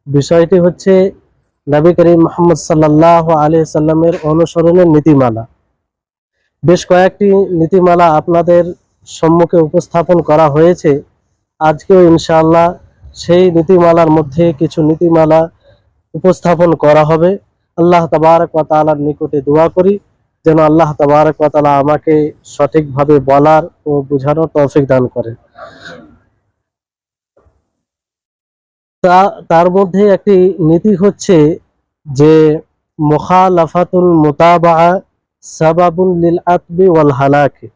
বিষয়টি হচ্ছে নবী করিম মুহাম্মদ সাল্লাল্লাহু আলাইহি সাল্লামের অনুসরণের নীতিমালা। বেশ কয়েকটি নীতিমালা আপনাদের সম্মুখে উপস্থাপন করা হয়েছে। আজকেও ইনশাআল্লাহ সেই নীতিমালার মধ্যে কিছু নীতিমালা উপস্থাপন করা হবে। আল্লাহ তাবারক ওয়া তাআলার নিকটে দোয়া করি যেন আল্লাহ তাবারক ওয়া তাআলা আমাকে সঠিকভাবে বলার ও বোঝানোর তৌফিক দান করেন। তার মধ্যে একটি নীতি হচ্ছে যে মুখালাফাতুল মুতাবাআ সাবাবুন লিল আতবি ওয়াল হালাকি,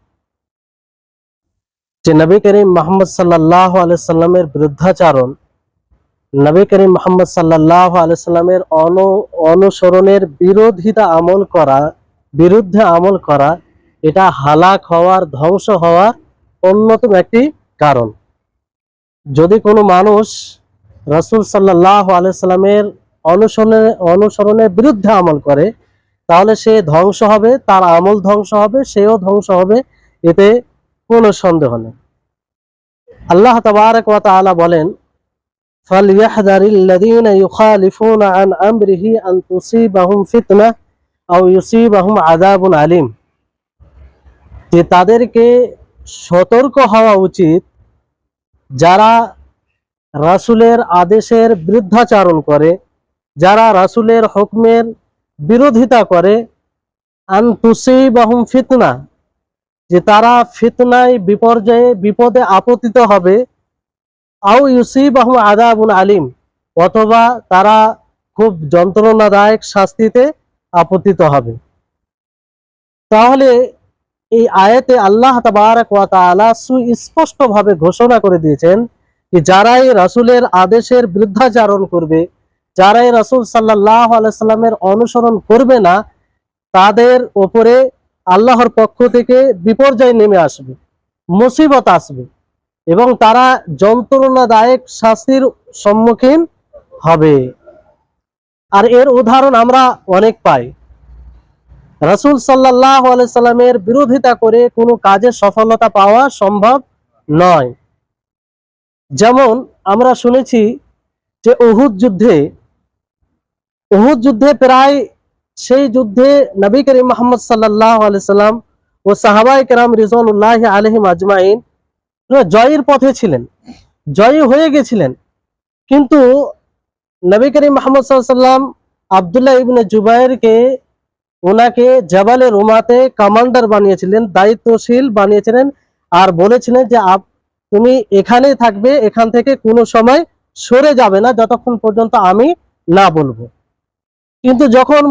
যে নবী করিম মুহাম্মদ সাল্লাল্লাহু আলাইহি সাল্লামের বিরুদ্ধাচরণ, নবী করিম মুহাম্মদ সাল্লাল্লাহু আলাইহি সাল্লামের অনুসরণের বিরুদ্ধে আমল করা এটা হালাক হওয়ার, ধ্বংস হওয়ার অন্যতম একটি কারণ। যদি কোনো মানুষ রাসূল সাল্লাল্লাহু আলাইহি সাল্লামের অনুসরণের বিরুদ্ধে আমল করে তাহলে সে ধ্বংস হবে, তার আমল ধ্বংস হবে, সেও ধ্বংস হবে, এতে কোনো সন্দেহ নেই। আল্লাহ তাবারক ওয়া তাআলা বলেন, ফালইয়াহযারিল্লাযীনা ইউখালিফুনা আন আমরিহি আন তুসিবাহুম ফিতনাহ আও ইউসিবাহুম আযাবুন আলীম, যে তাদেরকে সতর্ক হওয়া উচিত যারা রাসূলের আদেশের বিরুদ্ধাচরণ করে, যারা রাসূলের হুকমের বিরোধিতা করে, আন তুসিবাহুম ফিতনাহ, যে তারা ফিতনায়, বিপর্যয়ে, বিপদে আপতিত হবে, আও ইউসিবাহুম আযাবুন আলীম, অথবা তারা খুব যন্ত্রণাদায়ক শাস্তিতে আপতিত হবে। তাহলে এই আয়াতে আল্লাহ তাবারক ওয়া তাআলা সুস্পষ্টভাবে ঘোষণা করে দিয়েছেন যে যারাই রাসূলের আদেশের বিরুদ্ধাচরণ করবে, যারাই রাসূল সাল্লাল্লাহু আলাইহি সাল্লামের অনুসরণ করবে না, তাদের উপরে আল্লাহর পক্ষ থেকে বিপর্যয় নেমে আসবে, মুসিবত আসবে এবং তারা যন্ত্রণাদায়ক শাস্তির সম্মুখীন হবে। আর এর উদাহরণ আমরা অনেক পাই। রাসূল সাল্লাল্লাহু আলাইহি সাল্লামের বিরোধিতা করে কোনো কাজে সফলতা পাওয়া সম্ভব নয়। যেমন আমরা শুনেছি যে উহুদ যুদ্ধে প্রায় সেই যুদ্ধে নবী করিম মুহাম্মদ সাল্লাল্লাহু আলাইহি সাল্লাম ও সাহাবায়ে কেরাম রিজওয়ানুল্লাহি আলাইহিম আজমাইন জয়ের পথে ছিলেন, জয়ী হয়ে গেছিলেন, কিন্তু নবী করিম মুহাম্মদ সাল্লাল্লাহু আলাইহি সাল্লাম আব্দুল্লাহ ইবনে জুবাইরকে ওনাকে জাবালে রুমাতে কমান্ডার বানিয়েছিলেন, দায়িত্বশীল বানিয়েছিলেন, আর বলেছিলেন যে তুমি এখানেই থাকবে, এখান থেকে কোনো সময় সরে যাবে না যতক্ষণ পর্যন্ত আমি না বলবো। কিন্তু যখন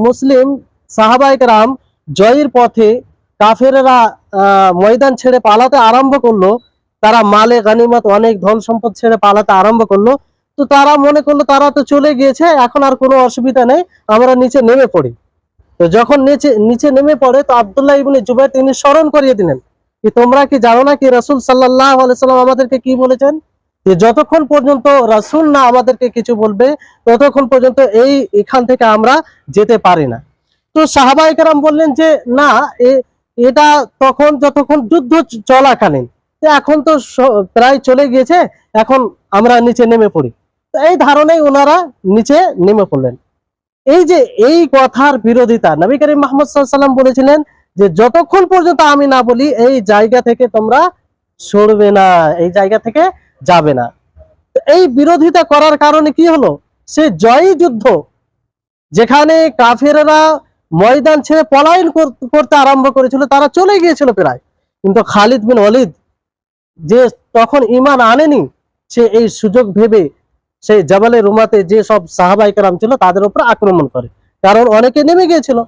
মুসলিম সাহাবায়ে কেরাম জয়ের পথে কাফেররা ময়দান ছেড়ে পালাতে আরম্ভ করলো, তারা মালে গনিমত অনেক ধন সম্পদ ছেড়ে পালাতে আরম্ভ করলো, তো তারা মনে করলো তারা তো চলে গিয়েছে, এখন আর কোনো অসুবিধা নেই, আমরা নিচে নেমে পড়ি। তো যখন নিচে নেমে পড়ে তো আব্দুল্লাহ ইবনে জুবাইর তিনি স্মরণ করিয়ে দিলেন যে তোমরা কি জানো না কি রাসূল সাল্লাল্লাহু আলাইহি সাল্লাম আমাদেরকে কি বলেছেন, যে যতক্ষণ পর্যন্ত রাসূল না আমাদেরকে কিছু বলবে ততক্ষণ পর্যন্ত এখান থেকে আমরা যেতে পারি না। তো সাহাবায়ে কেরাম বললেন যে না, এটা তখন যতক্ষণ যুদ্ধ চলাকালীন, এখন তো প্রায় চলে গিয়েছে, এখন আমরা নিচে নেমে পড়ি। তো এই ধারণায় ওনারা নিচে নেমে পড়লেন। এই যে এই কথার বিরোধিতা, নবী করিম মুহাম্মদ সাল্লাল্লাহু আলাইহি ওয়াসাল্লাম বলেছিলেন যে যতক্ষণ পর্যন্ত আমি না বলি এই জায়গা থেকে তোমরা সরবে না, এই জায়গা থেকে যাবে না। এই বিরোধিতা করার কারণে কি হলো, সে জয়ী যুদ্ধ যেখানে কাফেররা ময়দান ছেড়ে পলায়ন করতে আরম্ভ করেছিল, তারা চলে গিয়েছিল প্রায়, কিন্তু খালিদ বিন ওয়ালিদ যে তখন ঈমান আনেনি, সে এই সুযোগ ভেবে সেই জাবালে রুমাতে যে সব সাহাবায়ে কেরাম ছিল তাদের উপর আক্রমণ করে, কারণ অনেকে নেমে গিয়েছিল।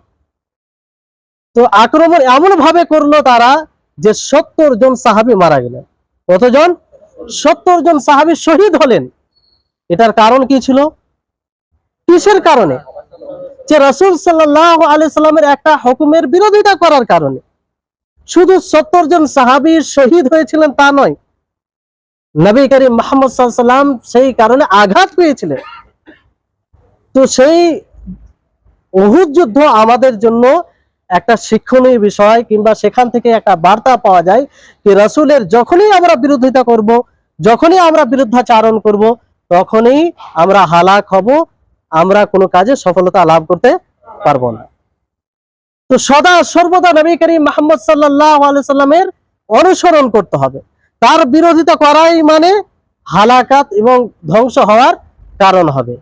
তো আক্রমণ এমন ভাবে করলো তারা যে 70 জন সাহাবী মারা গেলেন। কতজন? 70 জন সাহাবী শহীদ হলেন। এটার কারণ কি ছিল? কিসের কারণে? যে রাসূল সাল্লাল্লাহু আলাইহি সাল্লামের একটা হুকুমের বিরোধিতা করার কারণে। শুধু 70 জন সাহাবী শহীদ হয়েছিলেন তা নয়, নবী করিম মুহাম্মদ সাল্লাল্লাহু আলাইহি সাল্লাম সেই কারণে আঘাত পেয়েছিলেন। তো সেই উহুদ যুদ্ধ আমাদের জন্য একটা শিক্ষণীয় বিষয়, কিংবা সেখান থেকে একটা বার্তা পাওয়া যায় যে রাসূলের যখনই আমরা বিরোধিতা করব, যখনই আমরা বিরুদ্ধাচারণ করব, তখনই আমরা হালাক হব, আমরা কোনো কাজে সফলতা লাভ করতে পারবো না। তো সদা সর্বদা নবী করিম মুহাম্মদ সাল্লাল্লাহু আলাইহি সাল্লামের অনুসরণ করতে হবে। তার বিরোধিতা করাই মানে হালাকাত এবং ধ্বংস হওয়ার কারণ হবে।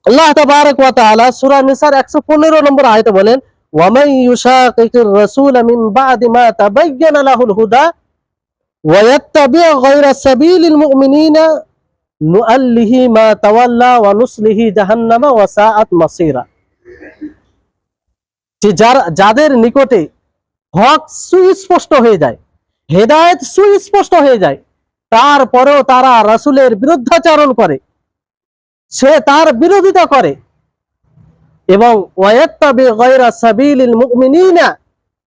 আল্লাহ তাবারক ওয়া তাআলা সূরা নিসার 115 নম্বর আয়াতে বলেন, ওয়া মান ইউশাকিকির রাসূল মিন বা'দি মা তাবায়্যানা লাহুল হুদা ওয়া ইয়াত্তাবি' গায়রা সাবিলিল মুমিনিনা নুআল্লিহি মা তাওয়াল্লা ওয়া নুসলিহি জাহান্নামা ওয়া সাআত মাসীরা। যে যাদের নিকটে হক সুস্পষ্ট হয়ে যায়, হেদায়েত সুস্পষ্ট হয়ে যায়, তারপরেও তারা রাসূলের বিরুদ্ধাচরণ করে, সে তার বিরোধিতা করে এবং ওয়ায়াত্তাবি গায়রা সাবিলিল মুমিনিনা,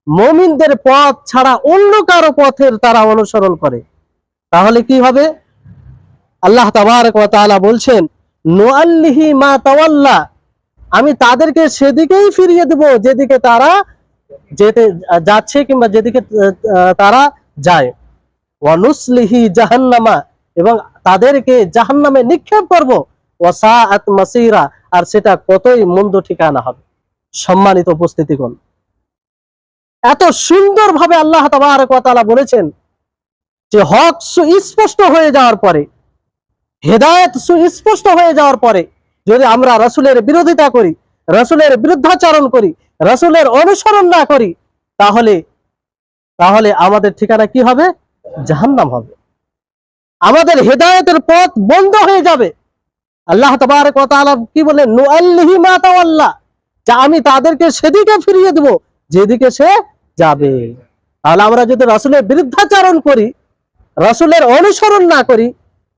মুমিনদের পথ ছাড়া অন্য কারো পথের তারা অনুসরণ করে, তাহলে কি হবে? আল্লাহ তাবারক ওয়া তাআলা বলছেন, নুআল্লিহি মা তাওয়াল্লা, আমি তাদেরকে সেদিকেই ফিরিয়ে দেব যেদিকে তারা যেতে যাচ্ছে কিংবা যেদিকে তারা যায়। ওয়া নুসলিহি জাহান্নামা, এবং তাদেরকে জাহান্নামে নিক্ষেপ করব। ওয়া সাআত মাসীরা, আর সেটা কতই মন্দ ঠিকানা হবে। সম্মানিত উপস্থিতিগণ, এত সুন্দরভাবে আল্লাহ তাবারক ওয়া তাআলা বলেছেন যে হক সুস্পষ্ট হয়ে যাওয়ার পরে, হেদায়েত সুস্পষ্ট হয়ে যাওয়ার পরে যদি আমরা রাসূলের বিরোধিতা করি, রাসূলের বিরুদ্ধাচরণ করি, রাসূলের অনুসরণ না করি, তাহলে আমাদের ঠিকানা কি হবে? জাহান্নাম হবে। আমাদের হেদায়েতের পথ বন্ধ হয়ে যাবে। আল্লাহ তাবারক ওয়া তাআলা কি বলেন? নুআল্লিহি মা তাওয়াল্লা, যে আমি তাদেরকে সেদিকে ফিরিয়ে দেব যেদিকে সে যাবে। তাহলে আমরা যদি রাসূলের বিরুদ্ধাচরণ করি, রাসূলের অনুসরণ না করি,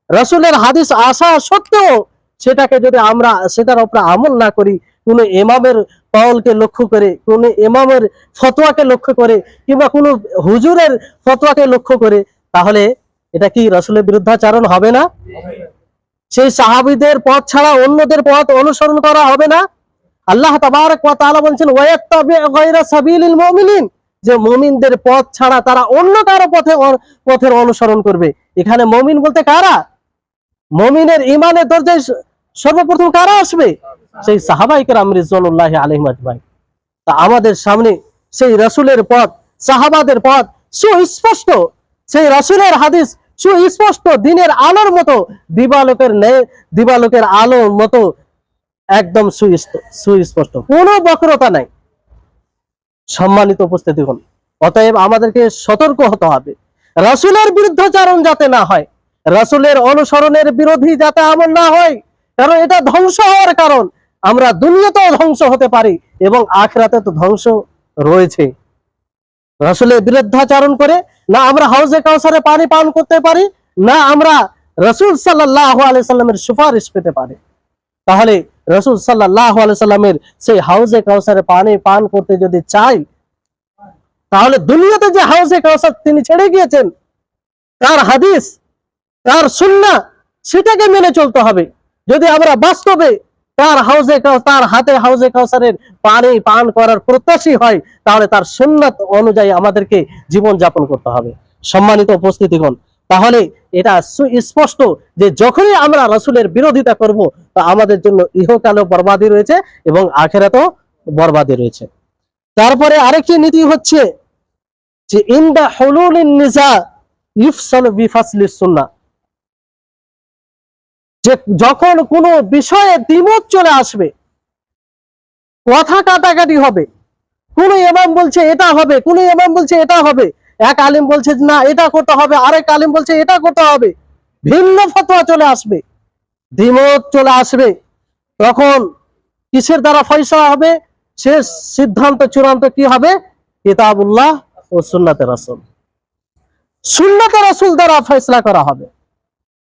রাসূলের হাদিস আসা সত্ত্বেও সেটাকে যদি আমরা সেটার উপর আমল না করি, কোন ইমামের কওলকে লক্ষ্য করে, কোন ইমামের ফতোয়াকে লক্ষ্য করে কিংবা কোন হুজুরের ফতোয়াকে লক্ষ্য করে, তাহলে এটা কি রাসূলের বিরুদ্ধাচরণ হবে না? সেই সাহাবীদের পথ ছাড়া অন্যদের পথ অনুসরণ করা হবে না? আল্লাহ তাবারক ওয়া তাআলা বলেন, ওয়ায়াত্তাবি' গায়রা সাবিলিল মুমিনিন, যে মুমিনদের পথ ছাড়া তারা অন্য কারো পথের অনুসরণ করবে। এখানে মুমিন বলতে কারা? মুমিনের ঈমানের দরজায় সর্বপ্রথম কারা আসবে? সেই সাহাবায়ে কেরাম রিজওয়ানুল্লাহি আলাইহিম আজমাইন। তা আমাদের সামনে সেই রাসূলের পথ, সাহাবাদের পথ সুস্পষ্ট, সেই রাসূলের হাদিস সুস্পষ্ট, দিনের আলোর মতো, দিবালোকের আলোর মতো একদম সুস্পষ্ট, কোনো বক্রতা নাই। সম্মানিত উপস্থিতিগণ, অতএব আমাদেরকে সতর্ক হতে হবে, রাসূলের বিরুদ্ধাচরণ যাতে না হয়, রাসূলের অনুসরণের বিরোধী যাতে আমল না হয়, কারণ এটা ধ্বংস হওয়ার কারণ। আমরা দুনিয়াতেও ধ্বংস হতে পারি এবং আখিরাতে তো ধ্বংস রয়েছে। রাসূলের বিরুদ্ধাচরণ করে না আমরা হাউজে কাউসারে পানি পান করতে পারি, না আমরা রাসূল সাল্লাল্লাহু আলাইহি সাল্লামের সুপারিশ পেতে পারি। তাহলে রাসূল সাল্লাল্লাহু আলাইহি সাল্লামের সেই হাউজে কাউসারে পানি পান করতে যদি চাই, তাহলে দুনিয়াতে যে হাউজে কাউসার তিনি ছেড়ে গিয়েছেন, তার হাদিস, তার সুন্নাহ, সেটাকে মেনে চলতে হবে। যদি আমরা বাস্তবে তার হাতে হাউজে কাউসারের পানি পান করার প্রত্যাশী হয়, তাহলে তার সুন্নাত অনুযায়ী আমাদেরকে জীবন যাপন করতে হবে। সম্মানিত উপস্থিতিগণ, তাহলে এটা সুস্পষ্ট যে যখনই আমরা রাসূলের বিরোধিতা করব, তা আমাদের জন্য ইহকালেও বরবাদি রয়েছে এবং আখিরাতেও বরবাদি রয়েছে। তারপরে আরেকটি নীতি হচ্ছে যে ইনদা হুলুলিন নিজা ইফসালু বিফাসলিস সুন্নাহ, যে যখন কোনো বিষয়ে দ্বিমত চলে আসবে, কথা কাটাকাটি হবে, কোন ইমাম বলছে এটা হবে, কোন ইমাম বলছে এটা হবে, এক আলিম বলছে না এটা করতে হবে, আরেক আলিম বলছে এটা করতে হবে, ভিন্ন ফতোয়া চলে আসবে, দ্বিমত চলে আসবে, তখন কিসের দ্বারা ফয়সালা হবে? শেষ সিদ্ধান্ত চূড়ান্ত কি হবে? কিতাবুল্লাহ ও সুন্নাতে রাসূল, সুন্নাতে রাসূল দ্বারা ফয়সালা করা হবে।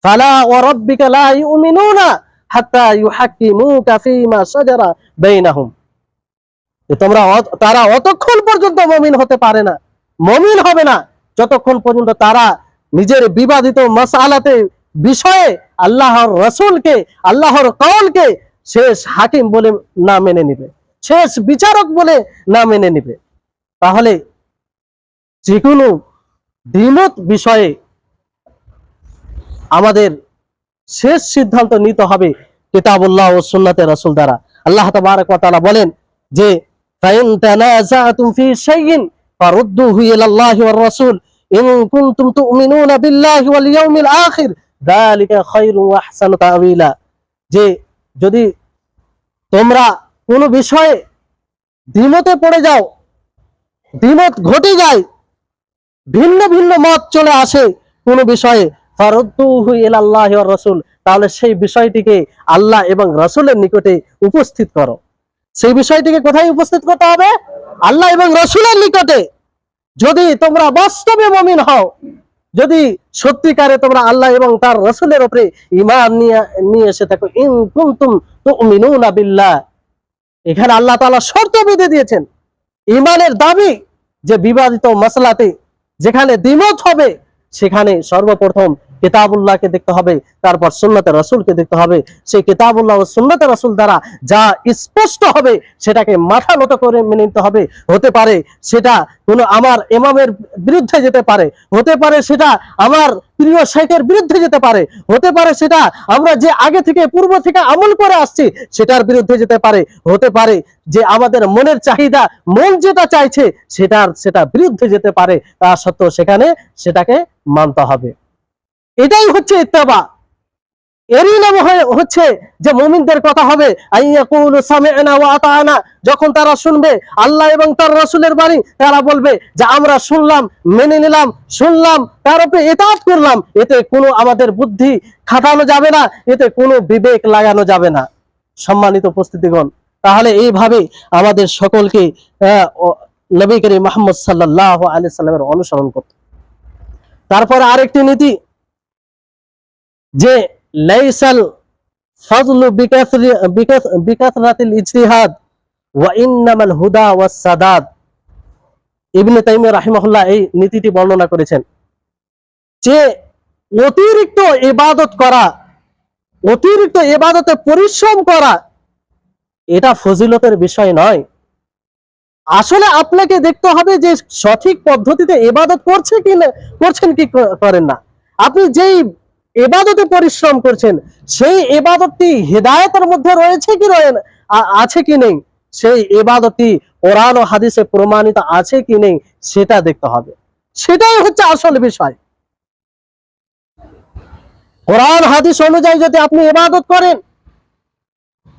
ফালা ওয়া রাব্বিকা লা ইউমিনুনা হাত্তা ইউহাক্কিমুকা ফীমা শাজারা বাইনাহুম, তারা অতক্ষণ পর্যন্ত মুমিন হতে পারে না, মুমিন হবে না যতক্ষণ পর্যন্ত তারা নিজের বিবাদিত মাসআলাতে বিষয়ে আল্লাহর রাসূলকে, আল্লাহর কওলকে শেষ হাকিম বলে না মেনে নিবে, শেষ বিচারক বলে না মেনে নিবে। তাহলে যে কোনো দ্বিমত বিষয়ে আমাদের শেষ সিদ্ধান্ত নিতে হবে কিতাবুল্লাহ ও সুন্নাতে রাসূল দ্বারা। আল্লাহ তাবারক ওয়া তাআলা বলেন যে ফাইন তানাযাতুম ফি শাইইন ফারুদ্দুহু ইলাল্লাহি ওয়ার রাসূল ইন কুনতুম তুমিনুনা বিল্লাহি ওয়াল ইয়াউমিল আখির যালিকা খায়রুন ওয়া আহসানু তা'ওয়িলা। যে যদি তোমরা কোনো বিষয়ে দ্বিমতে পড়ে যাও, দ্বিমত ঘটে যায়, ভিন্ন ভিন্ন মত চলে আসে কোনো বিষয়ে, ফারুদ্দুহু ইলাল্লাহি ওয়ার রাসূল, তাহলে সেই বিষয়টিকে আল্লাহ এবং রাসূলের নিকটে উপস্থিত করো। সেই বিষয়টিকে কোথায় উপস্থিত করতে হবে? আল্লাহ এবং রাসূলের নিকটে। যদি তোমরা বাস্তবে মুমিন হও, যদি সত্যিকারে তোমরা আল্লাহ এবং তার রাসূলের উপরে ঈমান নিয়ে এসে থাকো, ইন কুনতুম তুমিনুনা বিল্লাহ, এখানে আল্লাহ তাআলা শর্ত বেঁধে দিয়েছেন। ঈমানের দাবি যে বিবাদিত মাসলাতে যেখানে দ্বিমত হবে সেখানে সর্বপ্রথম কিতাবুল্লাহকে দেখতে হবে, তারপর সুন্নতে রাসূলকে দেখতে হবে। সেই কিতাবুল্লাহ ও সুন্নতে রাসূল দ্বারা যা স্পষ্ট হবে সেটাকে মাথা নত করে মেনে নিতে হবে। হতে পারে সেটা কোনো আমার ইমামের বিরুদ্ধে যেতে পারে, হতে পারে সেটা আমার প্রিয় শেখের বিরুদ্ধে যেতে পারে, হতে পারে সেটা আমরা যে আগে থেকে পূর্ব থেকে আমল করে আসছি সেটার বিরুদ্ধে যেতে পারে, হতে পারে যে আমাদের মনের চাহিদা, মন যেটা চাইছে সেটা বিরুদ্ধে যেতে পারে। তা সত্ত্বেও সেখানে সেটাকে মানতে হবে। এটাই হচ্ছে ইত্তেবা। এরই নাম হচ্ছে যে মুমিনদের কথা হবে আইয়াকুলু সামি'না ওয়া আতা'না। যখন তারা শুনবে আল্লাহ এবং তার রাসূলের বাণী, তারা বলবে যে আমরা শুনলাম, মেনে নিলাম, শুনলাম, তার উপরে ইতাআত করলাম। এতে কোনো আমাদের বুদ্ধি খাটানো যাবে না, এতে কোনো বিবেক লাগানো যাবে না। সম্মানিত উপস্থিতিগণ, তাহলে এইভাবে আমাদের সকলকে নবী করিম মুহাম্মদ সাল্লাল্লাহু আলাইহি সাল্লামের অনুসরণ করতে। তারপরে আরেকটি নীতি যে লাইসাল ফাজলু বিকাসরাতিল ইজতিহাদ ওয়া ইন্নামাল হুদা ওয়াস সাদাদ। ইবনে তাইমিয়া রাহিমাহুল্লাহ এই নীতিটি বর্ণনা করেছেন যে অতিরিক্ত ইবাদত করা, অতিরিক্ত ইবাদতে পরিশ্রম করা এটা ফজিলতের বিষয় নয়। আসলে আপনাকে দেখতে হবে যে সঠিক পদ্ধতিতে ইবাদত করছেন কি করেন না। আপনি যেই ইবাদতে পরিশ্রম করছেন সেই ইবাদতটি হিদায়াতের মধ্যে রয়েছে কি আছে কি নেই, সেই ইবাদতটি কোরআন ও হাদিসে প্রমাণিত আছে কি নেই সেটা দেখতে হবে। সেটাই হচ্ছে আসল বিষয়। কোরআন হাদিস অনুযায়ী যদি আপনি ইবাদত করেন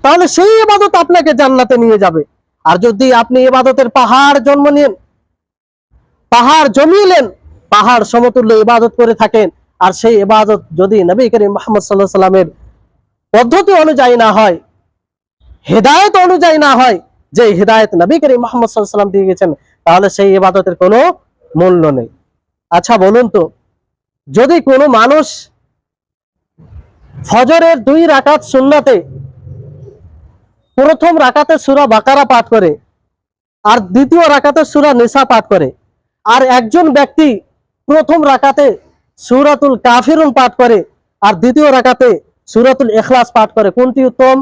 তাহলে সেই ইবাদত আপনাকে জান্নাতে নিয়ে যাবে। আর যদি আপনি ইবাদতের পাহাড় জমিলেন, পাহাড় সমতুল্য ইবাদত করে থাকেন, আর সেই ইবাদত যদি নবী করিম মুহাম্মদ সাল্লাল্লাহু আলাইহি সাল্লামের পদ্ধতি অনুযায়ী না হয়, হিদায়াত অনুযায়ী না হয়, যে হিদায়াত নবী করিম মুহাম্মদ সাল্লাল্লাহু আলাইহি সাল্লাম দিয়ে গেছেন, তাহলে সেই ইবাদতের কোনো মূল্য নেই। আচ্ছা বলুন তো, যদি কোনো মানুষ ফজরের 2 রাকাত সুন্নাতে প্রথম রাকাতে সূরা বাকারা পাঠ করে আর দ্বিতীয় রাকাতে সূরা নিসা পাঠ করে, আর একজন ব্যক্তি প্রথম রাকাতে সূরাতুল কাফিরুন পাঠ করে আর দ্বিতীয় রাকাতে সূরাতুল ইখলাস পাঠ করে, কোনটি উত্তম?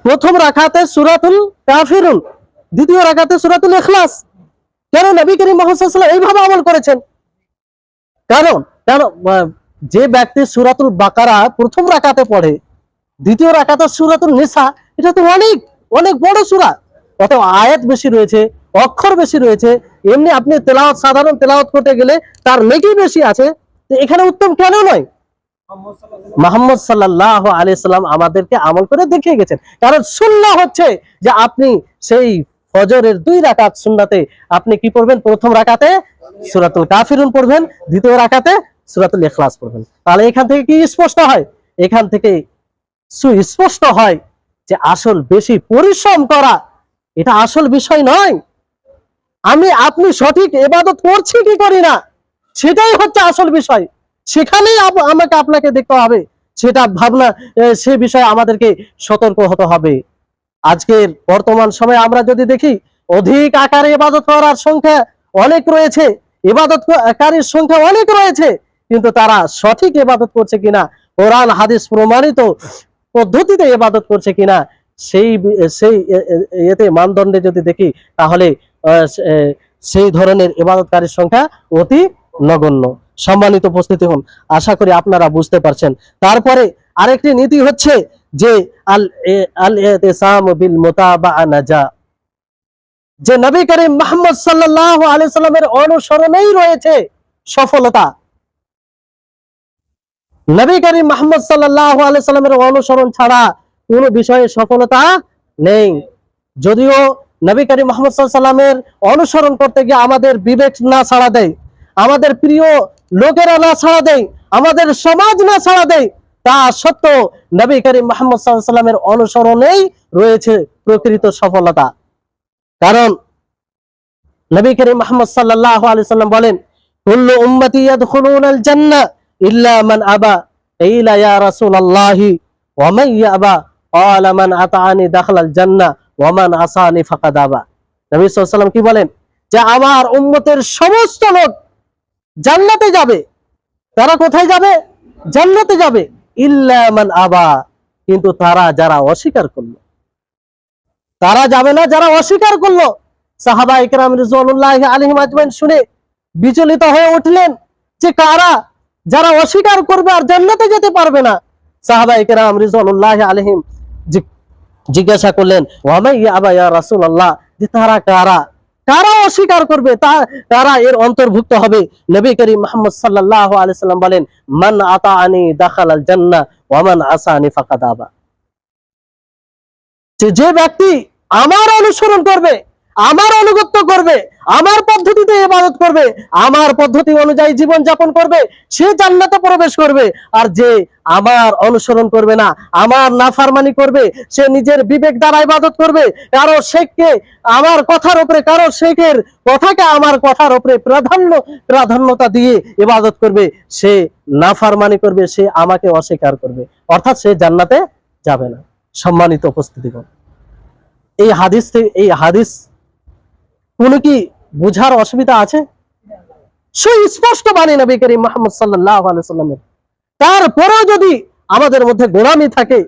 প্রথম রাকাতে সূরাতুল কাফিরুন, দ্বিতীয় রাকাতে সূরাতুল ইখলাস। কেন? নবী করিম মুহাম্মদ সাল্লাল্লাহু আলাইহি ওয়াসাল্লাম এইভাবে আমল করেছেন। কারণ যে ব্যক্তি সূরাতুল বাকারা প্রথম রাকাতে পড়ে, দ্বিতীয় রাকাতে সূরাতুল নিসা, এটা তো অনেক অনেক বড় সূরা, অতএব আয়াত বেশি রয়েছে, অক্ষর বেশি রয়েছে। এমনি আপনি তেলাওয়াত, সাধারণ তেলাওয়াত করতে গেলে তার নেকি বেশি আছে, তো এখানে উত্তম কেন নয়? মুহাম্মদ সাল্লাল্লাহু আলাইহি সাল্লাম আমাদেরকে আমল করে দেখিয়ে গেছেন। কারণ সুন্নাহ হচ্ছে যে আপনি সেই ফজরের 2 রাকাত সুন্নাতে আপনি কি পড়বেন? প্রথম রাকাতে সূরাতুল কাফিরুন পড়বেন, দ্বিতীয় রাকাতে সূরাতুল ইখলাস পড়বেন। তাহলে এখান থেকে কি স্পষ্ট হয়? এখান থেকে সুস্পষ্ট হয় যে আসল বেশি পরিশ্রম করা এটা আসল বিষয় নয়। আপনি সঠিক ইবাদত করছি কি করি না সেটাই হচ্ছে আসল বিষয়। সেখানেই আপনাকে দেখতে হবে, সেটা ভাবনা, সে বিষয়ে আমাদেরকে সতর্ক হতে হবে। আজকের বর্তমান সময়ে আমরা যদি দেখি অধিক আকারে ইবাদত করার সংখ্যা অনেক রয়েছে, ইবাদতকারীর সংখ্যা অনেক রয়েছে, কিন্তু তারা সঠিক ইবাদত করছে কিনা, কোরআন হাদিস প্রমাণিত পদ্ধতিতে ইবাদত করছে কিনা, সেই এতে মানদণ্ডে যদি দেখি তাহলে সেই ধরনের ইবাদতকারীর সংখ্যা অতি নগণ্য। সম্মানিত উপস্থিতি হন, আশা করি আপনারা বুঝতে পারছেন। তারপরে আরেকটি নীতি হচ্ছে যে আল ইতিসাম বিল মুতাবাআ নাজা, যে নবী করিম মুহাম্মদ সাল্লাল্লাহু আলাইহি সাল্লামের অনুসরণেই রয়েছে সফলতা। নবী করিম মুহাম্মদ সাল্লাল্লাহু আলাইহি সাল্লামের অনুসরণ ছাড়া কোনো বিষয়ে সফলতা নেই। যদিও নবী করিম মুহাম্মদ সাল্লাল্লাহু আলাইহি সাল্লামের অনুসরণ করতে গিয়ে আমাদের বিবেক না ছাড়া দেয়, আমাদের প্রিয় লোকেরা না ছাড়া দেয়, আমাদের সমাজ না ছাড়া দেয়, তা সত্ত্বেও নবী করিম মুহাম্মদ সাল্লাল্লাহু আলাইহি সাল্লামের অনুসরণেই রয়েছে প্রকৃত সফলতা। কারণ নবী করিম মুহাম্মদ সাল্লাল্লাহু আলাইহি সাল্লাম বলেন, কুল্লু উম্মতি ইয়াদখুলুনাল জান্নাহ ইল্লা মান আবা, ইলা ইয়া রাসূলুল্লাহি ওয়া মান ইয়াবা, ক্বালা মান আতাআনি দাখালাল জান্নাহ ওয়া মান আসানি ফাকাদ আবা। নবী সাল্লাল্লাহু আলাইহি সাল্লাম কি বলেন, যে আমার উম্মতের সমস্ত লোক জান্নাতে যাবে। তারা কোথায় যাবে? জান্নাতে যাবে। ইল্লা মান আবা, কিন্তু তারা যারা অস্বীকার করলো। তারা যাবে না যারা অস্বীকার করলো। সাহাবায়ে কেরাম রিজওয়ানুল্লাহি আলাইহিম আজমাইন শুনে বিচলিত হয়ে উঠলেন যে কারা? যারা অস্বীকার করবে আর জান্নাতে যেতে পারবে না। সাহাবায়ে কেরাম রিজওয়ানুল্লাহি আলাইহিম জিজ্ঞাসা করলেন, ওয়া মা ইয়াবা ইয়া রাসূলুল্লাহ, যে তারা কারা? কারা অস্বীকার করবে, তারা এর অন্তর্ভুক্ত হবে? নবী করিম মুহাম্মদ সাল্লাল্লাহু আলাইহি সাল্লাম বলেন, মান আতাআনি দাখালাল জান্নাহ ওয়া মান আসানি ফাকাদ আবা। যে ব্যক্তি আমার অনুসরণ করবে, আমার আনুগত্য করবে, আমার পদ্ধতিতে ইবাদত করবে, আমার পদ্ধতি অনুযায়ী জীবন যাপন করবে, সে জান্নাতে প্রবেশ করবে। আর যে আমার অনুসরণ করবে না, আমার নাফরমানি করবে, সে নিজের বিবেক দ্বারা ইবাদত করবে, কারো শেখকে আমার কথার উপরে, কারো শেখের কথাকে আমার কথার উপরে প্রাধান্যতা দিয়ে ইবাদত করবে, সে নাফরমানি করবে, সে আমাকে অস্বীকার করবে, অর্থাৎ সে জান্নাতে যাবে না। সম্মানিত উপস্থিতিগণ, এই হাদিস কোনো কি বুঝার অসুবিধা আছে? সুস্পষ্ট বাণী নবী করিম মুহাম্মদ সাল্লাল্লাহু আলাইহি সাল্লামের। তারপরেও যদি আমাদের মধ্যে গোলামি থাকে,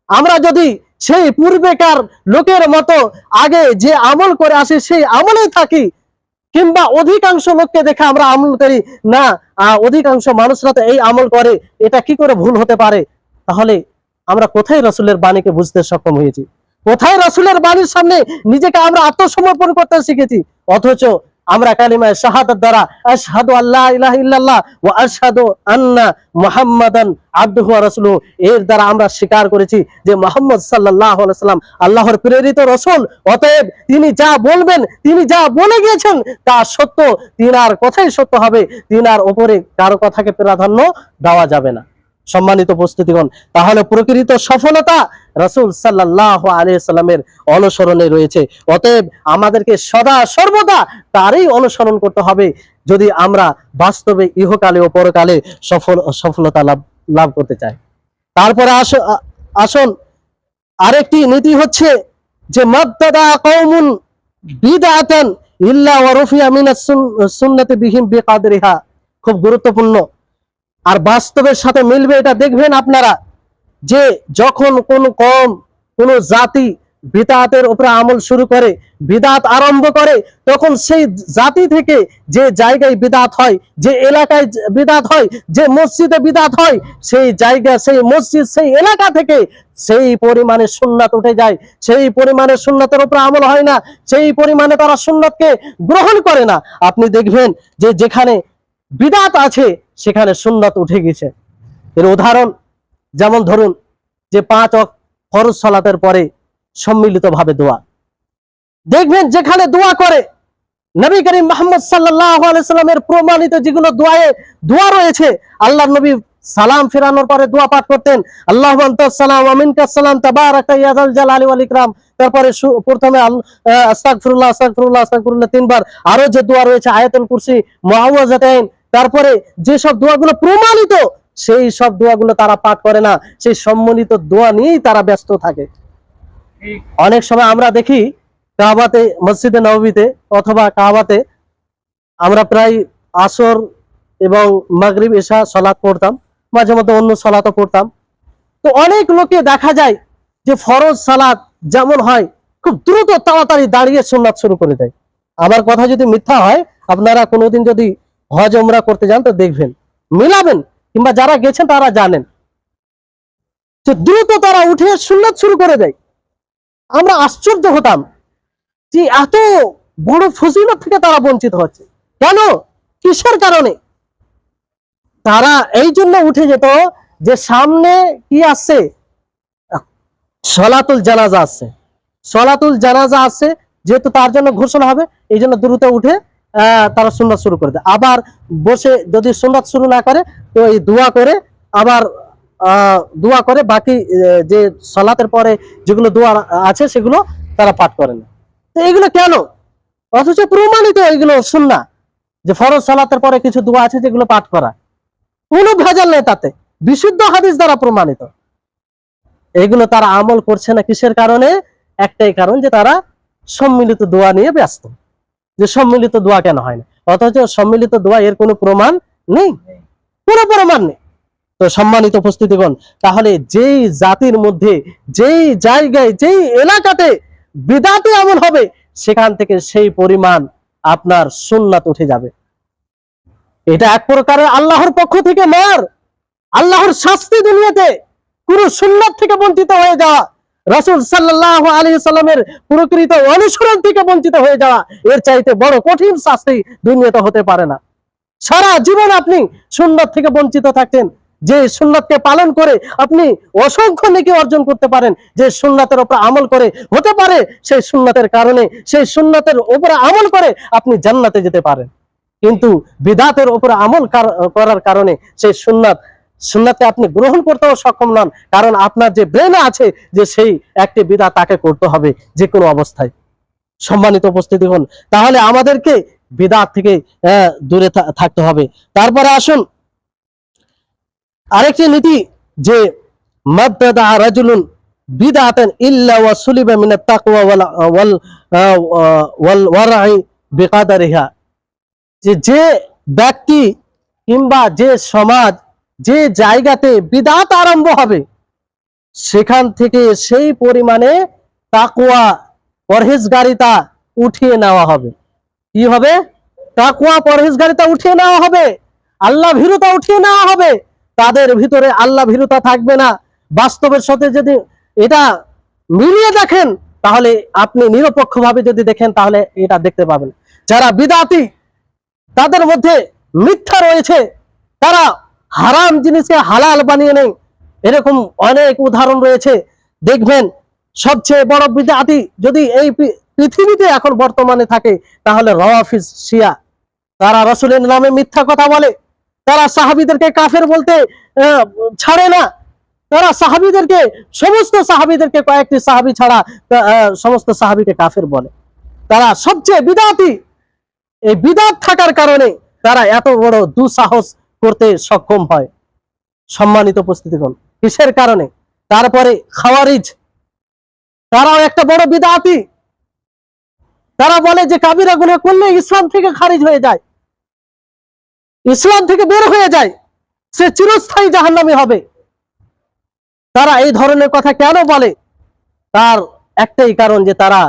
আমরা যদি সেই পূর্বেকার লোকের মতো আগে যে আমল করে আসি সেই আমলেই থাকি, কিংবা অধিকাংশ লোককে দেখে আমরা আমল করি না, অধিকাংশ মানুষরা তো এই আমল করে, এটা কি করে ভুল হতে পারে? তাহলে আমরা কোথায় রাসূলের বাণীকে বুঝতে সক্ষম হয়েছি? কোথায় রাসূলের বাণীর সামনে নিজেকে আমরা আত্মসমর্পণ করতে শিখেছি? অথচ আমরা কালিমায়ে শাহাদাত দ্বারা আশহাদু আল্লা ইলাহা ইল্লাল্লাহ ওয়া আশহাদু আন্না মুহাম্মাদান আবদুহু ওয়া রাসূলুহু, এর দ্বারা আমরা স্বীকার করেছি যে মুহাম্মদ সাল্লাল্লাহু আলাইহি সাল্লাম আল্লাহর প্রেরিত রাসূল। অতএব তিনি যা বলবেন, তিনি যা বলে গিয়েছেন তা সত্য, তিনার কথাই সত্য হবে, তিনার উপরে কারো কথাকে প্রাধান্য দেওয়া যাবে না। সম্মানিত উপস্থিতিগণ, তাহলে প্রকৃত সফলতা রাসূল সাল্লাল্লাহু আলাইহি সাল্লামের অনুসরণে রয়েছে। অতএব আমাদেরকে সদা সর্বদা তারই অনুসরণ করতে হবে যদি আমরা বাস্তবে ইহকালে ও পরকালে সফলতা লাভ করতে চাই। তারপরে আসুন আরেকটি নীতি হচ্ছে যে মাবতাদা কওমুন বিদআতান ইল্লা ওয়া রুফিয়া মিনাস সুন্নাতি বিহিম বিকাদরিহা। খুব গুরুত্বপূর্ণ আর বাস্তবের সাথে মিলবে, এটা দেখবেন আপনারা, যে যখন কোন কওম, কোন জাতি বিদআতের উপরে আমল শুরু করে, বিদআত আরম্ভ করে, তখন সেই জাতি থেকে যে জায়গায় বিদআত হয়, যে এলাকায় বিদআত হয়, যে মসজিদে বিদআত হয়, সেই জায়গা, সেই মসজিদ, সেই এলাকা থেকে সেই পরিমাণে সুন্নাত উঠে যায়, সেই পরিমাণে সুন্নাতের উপরে আমল হয় না, সেই পরিমাণে তারা সুন্নাতকে গ্রহণ করে না। আপনি দেখবেন যে যেখানে বিদআত আছে সেখানে সুন্নাত উঠে গেছে। এর উদাহরণ যেমন ধরুন যে 5 ওয়াক্ত ফরজ সালাতের পরে সম্মিলিতভাবে দোয়া, দেখবেন যেখানে দোয়া করে নবী করিম মুহাম্মদ সাল্লাল্লাহু আলাইহি সাল্লামের প্রমাণিত যেগুলো দোয়া রয়েছে, আল্লাহর নবী সালাম ফেরানোর পরে দোয়া পাঠ করতেন, আল্লাহু আনতাস সালাম ওয়া মিনকাস সালাম তাবারাকা ইয়া যাল জালালি ওয়াল ইকরাম। তারপরে প্রথমে আস্তাগফিরুল্লাহ আস্তাগফিরুল্লাহ আস্তাগফিরুল্লাহ 3 বার। আরো যে দোয়া রয়েছে আয়াতুল কুরসি, মুআওয়াযাতাইন, তারপরে যে সব দোয়াগুলো প্রমাণিত সেই সব দোয়াগুলো তারা পাঠ করে না, সেই সম্মিলিত দোয়া নিয়েই তারা ব্যস্ত থাকে। অনেক সময় আমরা দেখি কাবাতে, মসজিদে নববীতে অথবা কাবাতে আমরা প্রায় আসর এবং মাগরিব এশা সালাত পড়তাম, মাঝে মধ্যে অন্য সালাতও পড়তাম। তো অনেক লোকে দেখা যায় যে ফরজ সালাত যেমন হয় খুব দ্রুত তাড়াতাড়ি দাঁড়িয়ে সুন্নাত শুরু করে দেয়। আমার কথা যদি মিথ্যা হয়, আপনারা কোনোদিন যদি হজ উমরা করতে যান তো দেখবেন, মিলাবেন, কিংবা যারা গেছেন তারা জানেন যে দ্রুত তারা উঠে সুন্নাত শুরু করে দেয়। আমরা আশ্চর্য হতাম যে এত বড় ফজিলত থেকে তারা বঞ্চিত হচ্ছে কেন, কিসের কারণে? তারা এই জন্য উঠে যেত যে সামনে কি আসছে, সলাতুল জানাজা আসছে, সলাতুল জানাজা আসছে, যেহেতু তার জন্য ঘোষণা হবে, এই জন্য দ্রুত উঠে তারা সুন্নাত শুরু করে দেয়। আবার বসে যদি সুন্নাত শুরু না করে তো এই দোয়া করে, আবার দোয়া করে বাকি যে সলাতের পরে যেগুলো দোয়া আছে সেগুলো তারা পাঠ করে না। তো এগুলো কেন? অথচ প্রমাণিত এগুলো সুন্নাহ, যে ফরজ সালাতের পরে কিছু দোয়া আছে যেগুলো পাঠ করা, কোনো ভেজাল নেই তাতে, বিশুদ্ধ হাদিস দ্বারা প্রমাণিত। এগুলো তারা আমল করছে না, কিসের কারণে? একটাই কারণ, যে তারা সম্মিলিত দোয়া নিয়ে ব্যস্ত। যে সম্মিলিত দোয়া কেন হয় না, অথচ সম্মিলিত দোয়া এর কোনো প্রমাণ নেই, কোনো প্রমাণ নেই। তো সম্মানিত উপস্থিতিগণ, তাহলে যেই জাতির মধ্যে, যেই জায়গায়, যেই এলাকাতে বিদআতি আমল হবে, সেখান থেকে সেই পরিমাণ আপনার সুন্নাত উঠে যাবে। এটা এক প্রকারের আল্লাহর পক্ষ থেকে মার, আল্লাহর শাস্তি দুনিয়াতে, পুরো সুন্নাত থেকে বঞ্চিত হয়ে যাওয়া, রাসূল সাল্লাল্লাহু আলাইহি সাল্লামের প্রকৃত অনুসরণ থেকে বঞ্চিত হয়ে যাওয়া, এর চাইতে বড় কঠিন শাস্তি দুনিয়াতে হতে পারে না। সারা জীবন আপনি সুন্নাত থেকে বঞ্চিত থাকতেন, যে সুন্নাতকে পালন করে আপনি অসংখ্য নেকি অর্জন করতে পারেন, যে সুন্নাতের উপর আমল করে, হতে পারে সেই সুন্নাতের কারণে, সেই সুন্নাতের উপর আমল করে আপনি জান্নাতে যেতে পারেন। কিন্তু বিদআতের উপর আমল করার কারণে সেই সুন্নাতকে আপনি গ্রহণ করতেও সক্ষম নন, কারণ আপনার যে ব্রেনে আছে যে সেই একটি বিদআত তাকে করতে হবে যে কোনো অবস্থায়। সম্মানিত উপস্থিতিগণ, তাহলে আমাদেরকে বিদআত থেকে দূরে থাকতে হবে। তারপরে আসুন আরেকটি নীতি, যে মাবতাদা রাজুলুন বিদআতান ইল্লা ওয়া সুলিবা মিনাত তাকওয়া ওয়াল ওয়ারাই বিকাদারিহা, যে ব্যক্তি কিংবা যে সমাজ, যে জায়গাতে বিদআত আরম্ভ হবে, সেখান থেকে সেই পরিমাণে তাকওয়া, পরহেজগারিতা উঠিয়ে নেওয়া হবে। কি হবে? তাকওয়া, পরহেজগারিতা উঠিয়ে নেওয়া হবে, আল্লাহ ভীরুতা উঠিয়ে নেওয়া হবে। তাদের ভিতরে আল্লাহ ভীরুতা থাকবে না। বাস্তবের সাথে যদি এটা মিলিয়ে দেখেন, তাহলে আপনি নিরপেক্ষভাবে যদি দেখেন, তাহলে এটা দেখতে পাবেন। যারা বিদআতি, তাদের মধ্যে মিথ্যা রয়েছে, তারা হারাম জিনিসকে হালাল বানিয়ে নেয়, এরকম অনেক উদাহরণ রয়েছে। দেখবেন সবচেয়ে বড় বিদআতি যদি এই পৃথিবীতে এখন বর্তমানে থাকে, তাহলে রাওয়াফিজ শিয়া। তারা রাসূলের নামে মিথ্যা কথা বলে, তারা সাহাবীদেরকে কাফের বলতে ছাড়ে না, তারা সাহাবীদেরকে, সমস্ত সাহাবীদেরকে, কয়েকটি সাহাবী ছাড়া সমস্ত সাহাবীকে কাফের বলে। তারা সবচেয়ে বিদআতি। এই বিদআত থাকার কারণে তারা এত বড় দুঃসাহস করতে সক্ষম হয়। সম্মানিত উপস্থিতিগণ, কিসের কারণে? তারপরে খাওয়ারিজ, তারাও একটা বড় বিদআতি। তারা বলে যে কাবিরা গুনাহ করলে ইসলাম থেকে খারিজ হয়ে যায়, ইসলাম থেকে বের হয়ে যায়, সে চিরস্থায়ী জাহান্নামী হবে। তারা এই ধরনের কথা কেন বলে? তার একটাই কারণ, যে তারা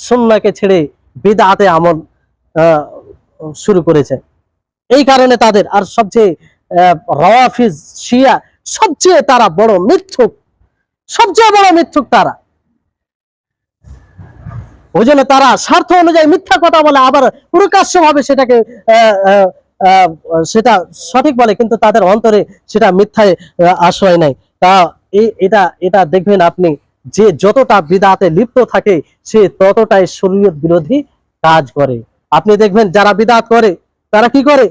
সুন্নাহকে ছেড়ে বিদআতে আমল শুরু করেছে, এই কারণে তাদের। আর সবচেয়ে রাওয়াফিজ শিয়া, সবচেয়ে তারা বড় মিথ্যুক, সবচেয়ে বড় মিথ্যুক তারা। ওই জন্য তারা স্বার্থ অনুযায়ী মিথ্যা কথা বলে, আবার প্রকাশ্যভাবে সেটাকে সেটা সঠিক বলে, কিন্তু তাদের অন্তরে সেটা মিথ্যায় আশ্রয় নেয়। তা এটা দেখবেন আপনি, যে যতটা বিদআতে লিপ্ত থাকে, সে ততটাই শরীয়ত বিরোধী কাজ করে। আপনি দেখবেন যারা বিদআত করে, তারা কি করে?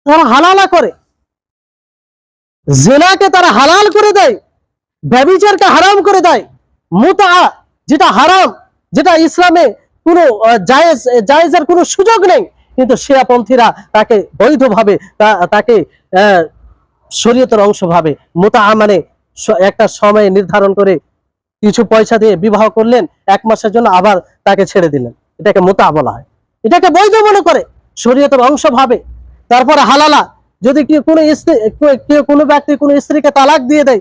তারা হালালা করে, জিনাকে তারা হালাল করে দেয়, ব্যভিচারকে হারাম করে দেয়, মুতা যেটা হারাম, যেটা ইসলামে কোনো জায়েজের কোনো সুযোগ নেই, কিন্তু শিয়াপন্থীরা তাকে বৈধভাবে, তাকে শরীয়তের অংশ ভাবে। মুতা মানে একটা সময় নির্ধারণ করে কিছু পয়সা দিয়ে বিবাহ করলেন 1 মাসের জন্য, আবার তাকে ছেড়ে দিলেন, এটাকে মুতা বলা হয়। এটাকে বৈধ মনে করে, শরীয়তের অংশ ভাবে। তারপরে হালালা, যদি কোনো ব্যক্তি কোনো স্ত্রীকে তালাক দিয়ে দেয়,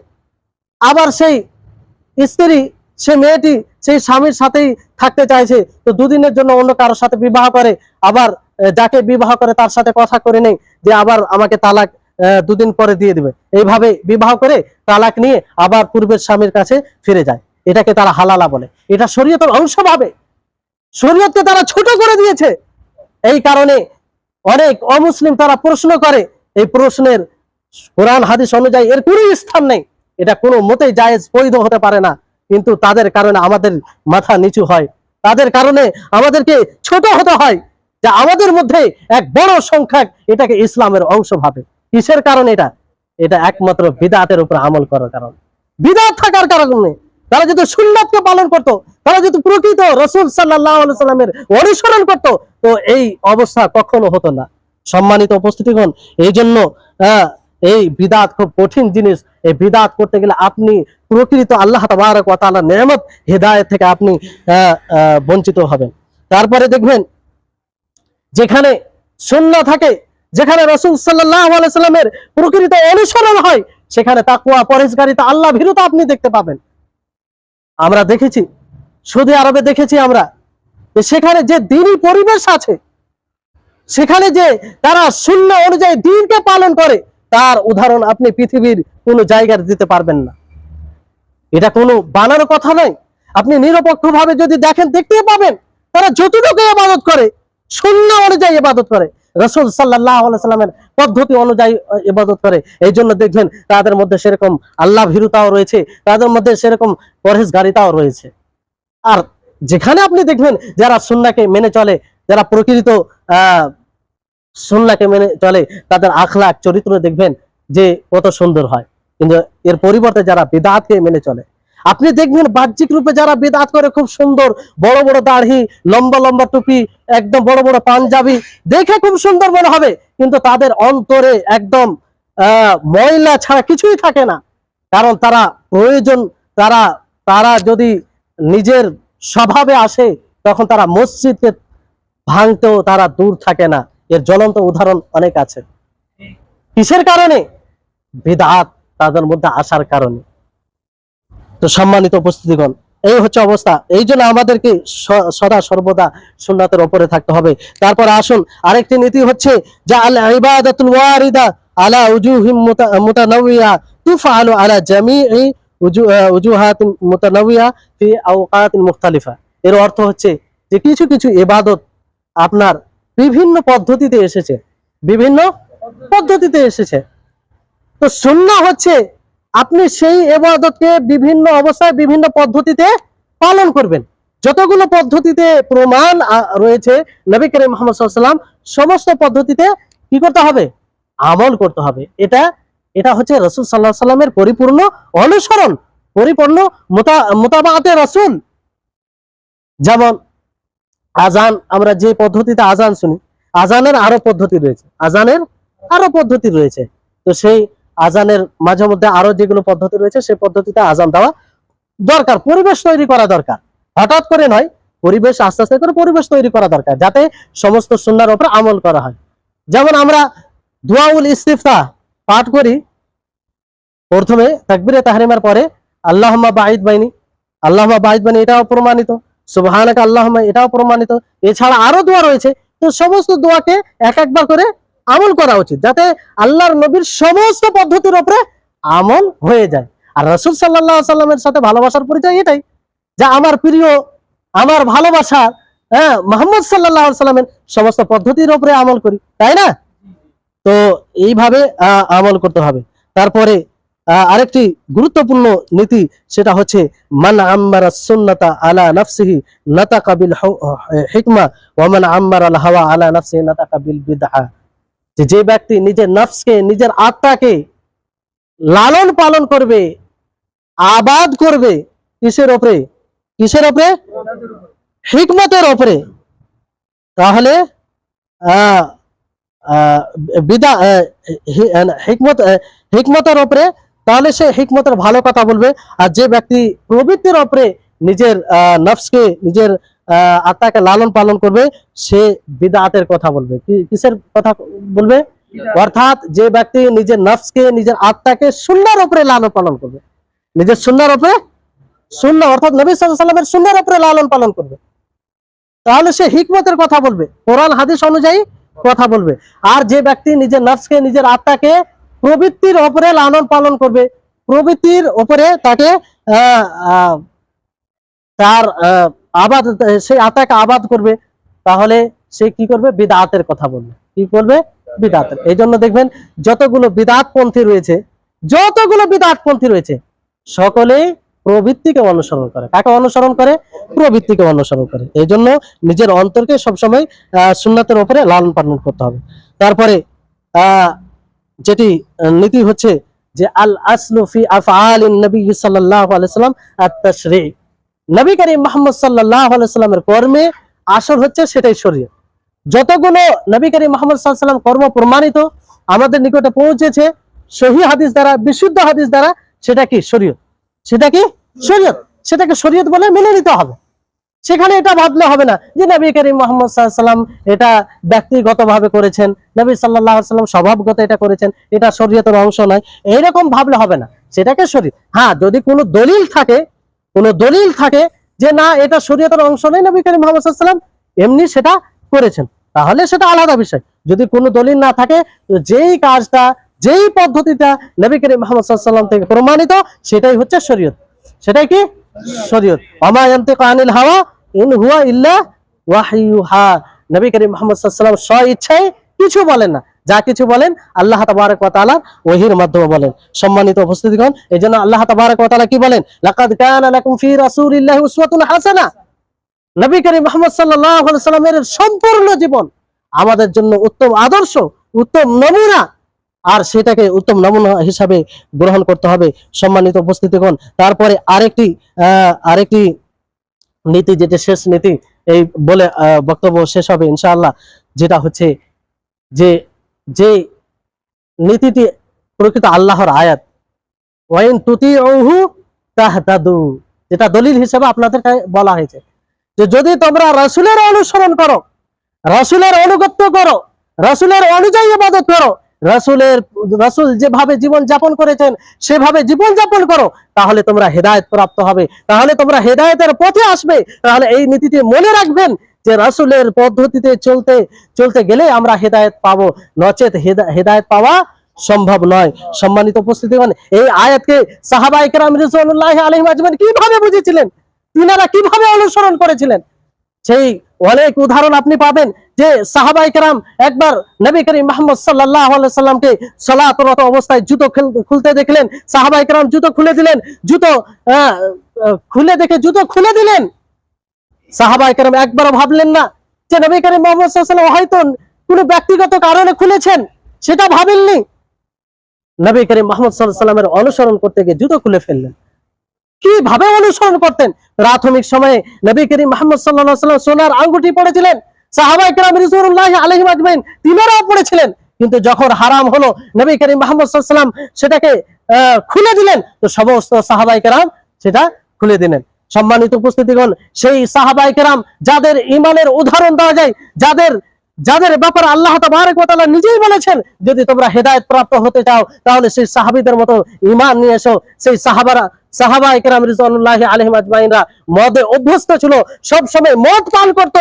আবার সেই স্ত্রী, সে মেয়েটি সেই স্বামীর সাথেই থাকতে চাইছে, তো 2 দিনের জন্য অন্য কারোর সাথে বিবাহ করে, আবার যাকে বিবাহ করে তার সাথে কথা করে নেই যে আবার আমাকে তালাক দুদিন পরে দিয়ে দিবে, এইভাবে বিবাহ করে তালাক নিয়ে আবার পূর্বের স্বামীর কাছে ফিরে যায়, এটাকে তারা হালালা বলে। এটা শরীয়তের অংশ ভাবে শরীয়তকে তারা ছোট করে দিয়েছে। এই কারণে অনেক অমুসলিম তারা প্রশ্ন করে, এই প্রশ্নের কোরআন হাদিস অনুযায়ী এর কোনো স্থান নেই, এটা কোনো মতেই জায়েজ বৈধ হতে পারে না। কিন্তু তাদের কারণে আমাদের মাথা নিচু হয়, তাদের কারণে আমাদেরকে ছোট হতে হয়, যে আমাদের মধ্যে এক বড় সংখ্যক এটাকে ইসলামের অংশ ভাবে। কিসের কারণে? এটা একমাত্র বিদআতের উপর আমল করার কারণে। বিদআত থাকার কারণে তারা যদি সুন্নাতকে পালন করত, তারা যদি প্রকৃত রাসূল সাল্লাল্লাহু আলাইহি সাল্লামের অনুসরণ করত, তো এই অবস্থা কখনো হতো না। সম্মানিত উপস্থিতিগণ, এই জন্য এই বিদআত খুব কঠিন জিনিস। এই বিদআত করতে গেলে আপনি প্রকৃত আল্লাহ তাবারক ওয়া তাআলার নেয়ামত হেদায়েত থেকে আপনি বঞ্চিত হবেন। তারপরে দেখবেন যেখানে সুন্নাহ থাকে, যেখানে রাসূল সাল্লাল্লাহু আলাইহি সাল্লামের প্রকৃত অনুসরণ হয়, সেখানে তাকওয়া, পরহেজগারিতা, আল্লাহ ভীরুতা আপনি দেখতে পাবেন। আমরা দেখেছি, সৌদি আরবে দেখেছি আমরা, সেখানে যে দ্বীনি পরিবেশ আছে, সেখানে যে তারা সুন্নাহ অনুযায়ী দ্বীনকে পালন করে, তার উদাহরণ আপনি পৃথিবীর কোনো জায়গায় দিতে পারবেন না। এটা কোনো বানানো কথা নয়। আপনি নিরপেক্ষভাবে যদি দেখেন, দেখতে পাবেন তারা যতটুকু ইবাদত করে সুন্নাহ অনুযায়ী ইবাদত করে, রাসূল সাল্লাল্লাহু আলাইহি সাল্লামের পদ্ধতি অনুযায়ী ইবাদত করে। এই জন্য দেখবেন তাদের মধ্যে সেরকম আল্লাহ ভীরুতাও রয়েছে, তাদের মধ্যে সেরকম পরহেজগারিতাও রয়েছে। আর যেখানে আপনি দেখবেন যারা সুন্নাহকে মেনে চলে, যারা প্রকৃত সুন্নাহকে মেনে চলে, তাদের আখলাক চরিত্র দেখবেন যে কত সুন্দর হয়। কিন্তু এর পরিবর্তে যারা বিদআতকে মেনে চলে, আপনি দেখবেন বাহ্যিক রূপে যারা বিদআত করে, খুব সুন্দর বড় বড় দাড়ি, লম্বা লম্বা টুপি, একদম বড় বড় পাঞ্জাবি, দেখে খুব সুন্দর মনে হবে, কিন্তু তাদের অন্তরে একদম ময়লা ছাড়া কিছুই থাকে না। কারণ তারা প্রয়োজন, তারা যদি নিজের স্বভাবে আসে, তখন তারা মসজিদকে ভাঙতেও তারা দূর থাকে না। এর জ্বলন্ত উদাহরণ অনেক আছে। কিসের কারণে? বিদআত তাদের মধ্যে আসার কারণে। তো সম্মানিত উপস্থিতিগণ, এই হচ্ছে অবস্থা। এই জন্য আমাদেরকে সদা সর্বদা সুন্নাতের উপরে থাকতে হবে। তারপর আসুন, আরেকটি নীতি হচ্ছে যে আল ইবাদাতুল ওয়ারিদা আলা উজুহিম মুতানাওয়িয়া তুফআলু আলা জামিই উজুহাতিন মুতানাওয়িয়া ফি আওকাতিন মুখতালিফা। এর অর্থ হচ্ছে যে কিছু কিছু ইবাদত আপনার বিভিন্ন পদ্ধতিতে এসেছে, বিভিন্ন পদ্ধতিতে এসেছে। তো সুন্নাহ হচ্ছে আপনি সেই ইবাদতকে বিভিন্ন অবস্থায় বিভিন্ন পদ্ধতিতে পালন করবেন। যতগুলো পদ্ধতিতে প্রমাণ রয়েছে নবী করিম মুহাম্মদ সাল্লাল্লাহু আলাইহি ওয়াসাল্লাম, সমস্ত পদ্ধতিতে কি করতে হবে? আমল করতে হবে। এটা হচ্ছে রাসূল সাল্লাল্লাহু আলাইহি ওয়াসাল্লামের পরিপূর্ণ অনুসরণ, পরিপূর্ণ মুতাবাআতে রাসূল। যেমন আজান, আমরা যে পদ্ধতিতে আজান শুনি, আজানের আরো পদ্ধতি রয়েছে। তো সেই আজানের মাঝে মধ্যে আরো যেগুলো পদ্ধতি রয়েছে, সেই পদ্ধতিতে আজান দেওয়া দরকার, পরিবেশ তৈরি করা দরকার। হঠাৎ করে নয়, পরিবেশ আস্তে আস্তে করে পরিবেশ তৈরি করা দরকার, যাতে সমস্ত সুন্নাহর উপর আমল করা হয়। যেমন আমরা দুআউল ইস্তিফতাহ পাঠ করি, প্রথমে তাকবীরে তাহরিমার পরে আল্লাহুম্মা বাঈদ বাইনি, এটাও প্রমাণিত। সুবহানাকা আল্লাহুম্মা, এটাও প্রমাণিত। এছাড়া আরো দোয়া রয়েছে। তো সমস্ত দোয়াকে এক একবার করে আমল করা উচিত, যাতে আল্লাহর নবীর সমস্ত পদ্ধতির উপরে আমল হয়ে যায়। আর রাসূল সাল্লাল্লাহু আলাইহি সাল্লামের সাথে ভালোবাসার পরিচয় এটাই, যে আমার প্রিয়, আমার ভালোবাসা মুহাম্মদ সাল্লাল্লাহু আলাইহি সাল্লামের সমস্ত পদ্ধতির উপরে আমল করি, তাই না? তো এইভাবে আমল করতে হবে। তারপরে আরেকটি গুরুত্বপূর্ণ নীতি, সেটা হচ্ছে মান আম্মারা সুন্নাতা আলা নাফসিহি নাতাকা বিল হিকমা ওয়া মান আম্মারা আল হাওয়া আলা নাফসিহি নাতাকা বিল বিদআহ। যে ব্যক্তি নিজের নফসকে, নিজের আত্মাকে লালন পালন করবে, আবাদ করবে, কিসের উপরে? হিকমতের উপরে, তাহলে হিকমতের উপরে, তাহলে সে হিকমতের ভালো কথা বলবে। আর যে ব্যক্তি প্রবৃত্তির উপরে নিজের নফসকে, নিজের আত্মাকে লালন পালন করবে, সে বিদআতের কথা বলবে। কিসের কথা বলবে? অর্থাৎ যে ব্যক্তি নিজের নফসকে, নিজের আত্মাকে সুন্নাহর উপরে লালন পালন করবে, নিজের সুন্নাহর উপরে, সুন্নাহ অর্থাৎ নবী সাল্লাল্লাহু আলাইহি ওয়াসাল্লামের সুন্নাহর উপরে লালন পালন করবে, তাহলে সে হিকমতের কথা বলবে, কোরআন হাদিস অনুযায়ী কথা বলবে। আর যে ব্যক্তি নিজের নফসকে, নিজের আত্মাকে প্রবৃত্তির উপরে লালন পালন করবে, প্রবৃত্তির উপরে তাকে তার আবাদ, সেই আত্মাকে আবাদ করবে, তাহলে সে কি করবে? বিদআতের কথা বলবে। কি করবে? বিদআতের। এই জন্য দেখবেন যতগুলো বিদআতপন্থী রয়েছে সকলেই প্রবৃত্তিকে অনুসরণ করে। কাকে অনুসরণ করে? প্রবৃত্তিকে অনুসরণ করে। এই জন্য নিজের অন্তরকে সবসময় সুন্নাতের উপরে লালন পালন করতে হবে। তারপরে যেটি নীতি হচ্ছে যে আল আসলু ফি আফআলিন নবী সাল্লাল্লাহু আলাইহি সাল্লাম আত-তাশরী। নবী করিম মুহাম্মদ সাল্লাল্লাহু আলাইহি সাল্লামের কর্মে আসল হচ্ছে সেটাই শরীয়ত। যতগুলো নবী করিম মুহাম্মদ সাল্লাল্লাহু আলাইহি সাল্লাম কর্ম প্রমাণিত আমাদের নিকটে পৌঁছেছে সহিহ হাদিস দ্বারা, বিশুদ্ধ হাদিস দ্বারা, সেটা কি? শরীয়ত। সেটা কি? শরীয়ত। সেটাকে শরীয়ত বলে মেনে নিতে হবে। সেখানে এটা ভাবলে হবে না যে নবী করিম মুহাম্মদ সাল্লাল্লাহু আলাইহি সাল্লাম এটা ব্যক্তিগতভাবে করেছেন, নবী সাল্লাল্লাহু আলাইহি সাল্লাম স্বভাবগত এটা করেছেন, এটা শরীয়তের অংশ নয়, এইরকম ভাবলে হবে না। সেটাকে শরীয়ত। হ্যাঁ, যদি কোনো দলিল থাকে যে না এটা শরীয়তের অংশ নয়, নবী করিম মুহাম্মদ সাল্লাল্লাহু আলাইহি সাল্লাম এমনি সেটা করেছেন, তাহলে সেটা আলাদা বিষয়। যদি কোনো দলিল না থাকে, তো যেই কাজটা, যেই পদ্ধতিটা নবী করিম মুহাম্মদ সাল্লাল্লাহু আলাইহি সাল্লাম থেকে প্রমাণিত, সেটাই হচ্ছে শরীয়ত। সেটাই কি? শরীয়ত। ওমা ইয়ানতিকু আনিল হাওয়া ইন হুয়া ইল্লা ওয়াহয়ুহা। নবী করিম মুহাম্মদ সাল্লাল্লাহু আলাইহি সাল্লাম স্ব ইচ্ছায় কিছু বলেন না, যা কিছু বলেন আল্লাহ তাবারক ওয়া তাআলা ওহীর মাধ্যমে বলেন। সম্মানিত উপস্থিতিগণ, এইজন্য আল্লাহ তাবারক ওয়া তাআলা কি বলেন? লাকাদ কানা লাকুম ফি রাসূলিল্লাহি উসওয়াতুন হাসানাহ। নবী করিম মুহাম্মদ সাল্লাল্লাহু আলাইহি সাল্লামের সম্পূর্ণ জীবন আমাদের জন্য উত্তম আদর্শ, উত্তম নমুনা, আর সেটাকে উত্তম নমুনা হিসাবে গ্রহণ করতে হবে। সম্মানিত উপস্থিতিগণ, তারপরে আরেকটি নীতি, যেটা শেষ নীতি, এই বলে বক্তব্য শেষ হবে ইনশাআল্লাহ, যেটা হচ্ছে যে নীতিটি প্রকৃত আল্লাহর আয়াত, ওয়াইন তুতিউহু তাহতাদু, যেটা দলিল হিসেবে আপনাদেরকে বলা হয়েছে যে যদি তোমরা রাসূলের অনুসরণ করো, রাসূলের আনুগত্য করো, রাসূলের অনুযায়ী ইবাদত করো, রাসূল যেভাবে জীবন যাপন করেছেন সেভাবে জীবন যাপন করো, তাহলে তোমরা হেদায়েত প্রাপ্ত হবে, তাহলে তোমরা হেদায়েতের পথে আসবে। তাহলে এই নীতিটি মনে রাখবেন যে রাসূলের পদ্ধতিতে চলতে গেলে আমরা হেদায়েত পাবো, নচেত হেদায়েত পাওয়া সম্ভব নয়। সম্মানিত উপস্থিতিগণ, এই আয়াতকে সাহাবায়ে কেরাম রিজওয়ানুল্লাহি আলাইহিম আজমাইন কিভাবে বুঝেছিলেন, তিনারা কিভাবে অনুসরণ করেছিলেন, সেই অনেক উদাহরণ আপনি পাবেন। যে সাহাবায়ে কেরাম একবার নবী করিম মুহাম্মদ সাল্লাল্লাহু আলাইহি সাল্লামকে সালাতরত অবস্থায় জুতো খুলতে দেখলেন, সাহাবায়ে কেরাম জুতো খুলে দিলেন, জুতো খুলে দিলেন। সাহাবায়ে কেরাম একবারও ভাবলেন না যে নবী করিম মুহাম্মদ সাল্লাল্লাহু আলাইহি সাল্লাম হয়তো কোনো ব্যক্তিগত কারণে খুলেছেন, সেটা ভাবেননি। নবী করিম মুহাম্মদ সাল্লাল্লাহু আলাইহি সাল্লামের অনুসরণ করতে গিয়ে জুতো খুলে ফেললেন। কিভাবে অনুসরণ করতেন? প্রাথমিক সময়ে নবী করিম মুহাম্মদ সাল্লাল্লাহু আলাইহি ওয়াসাল্লাম সোনার আঙ্গুঠি পড়েছিলেন, সাহাবায়ে কেরাম রিজওয়ানুল্লাহি আলাইহিম আজমাইন তিনারাও পড়েছিলেন, কিন্তু যখন হারাম হলো নবী করিম মুহাম্মদ সাল্লাল্লাহু আলাইহি ওয়াসাল্লাম সেটাকে খুলে দিলেন, তো সমস্ত সাহাবায়ে কেরাম সেটা খুলে দিলেন। সম্মানিত উপস্থিতিগণ, সেই সাহাবায়ে কেরাম যাদের ঈমানের উদাহরণ দেওয়া যায়, যাদের ব্যাপারে আল্লাহ তাবারক ওয়া তাআলা নিজেই বলেছেন যদি তোমরা হেদায়েত প্রাপ্ত হতে চাও তাহলে সেই সাহাবীদের মতো ঈমান নিয়ে এসো। সেই সাহাবায়ে কেরাম রিজওয়ানুল্লাহি আলাইহিম আজমাইনরা মদে অভ্যস্ত ছিল, সব সময় মদ পান করত,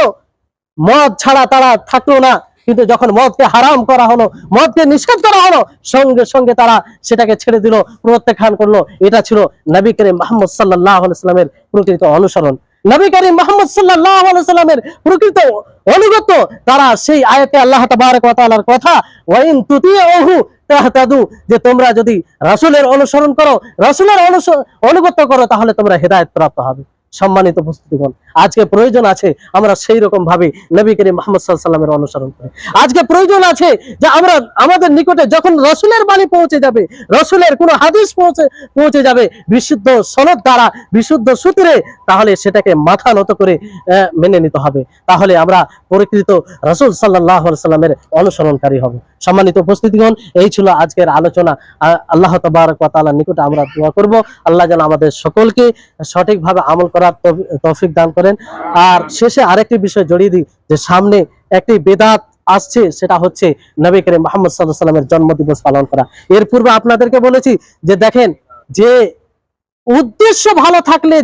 মদ ছাড়া তারা থাকতো না। কিন্তু যখন মদকে হারাম করা হলো, মদকে নিষেধ করা হলো, সঙ্গে সঙ্গে তারা সেটাকে ছেড়ে দিল, প্রত্যাখ্যান করলো। এটা ছিল নবী করিম মুহাম্মদ সাল্লাল্লাহু আলাইহি সাল্লামের প্রকৃত অনুসরণ, নবী করিম মুহাম্মদ সাল্লাল্লাহু আলাইহি সাল্লামের প্রকৃত অনুগত। তারা সেই আয়াতে আল্লাহ তাবারক ওয়া তাআলার কথা ওয়াইন তুতিউহু তাহতাদু, যে তোমরা যদি রাসূলের অনুসরণ করো, রাসূলের অনুগত করো, তাহলে তোমরা হেদায়েত প্রাপ্ত হবে। সম্মানিত উপস্থিতিগণ, আজকে প্রয়োজন আছে আমরা সেই রকম ভাবে নবী করিম মুহাম্মদ সাল্লাল্লাহু আলাইহি সাল্লামের অনুসরণ করি। আজকে প্রয়োজন আছে যে আমরা আমাদের নিকটে যখন রাসূলের বাণী পৌঁছে যাবে, রাসূলের কোনো হাদিস পৌঁছে যাবে বিশুদ্ধ সনদ দ্বারা, বিশুদ্ধ সূত্রে, তাহলে সেটাকে মাথা নত করে মেনে নিতে হবে। তাহলে আমরা প্রকৃত রাসূল সাল্লাল্লাহু আলাইহি সাল্লামের অনুসরণকারী হব। সম্মানিত উপস্থিতিগণ, এই ছিল আজকের আলোচনা। আল্লাহ তাবারক ওয়া তাআলার নিকটে আমরা দোয়া করব আল্লাহ যেন আমাদের সকলকে সঠিকভাবে আমল করার তৌফিক দান করেন। আর শেষে আরেকটি বিষয় জড়িয়ে দিই যে সামনে একটি বেদাত আসছে, সেটা হচ্ছে নবী করিম মুহাম্মদ সাল্লাল্লাহু আলাইহি সাল্লামের জন্মদিবস পালন করা। এর পূর্বে আপনাদেরকে বলেছি যে দেখেন, যে উদ্দেশ্য ভালো থাকলে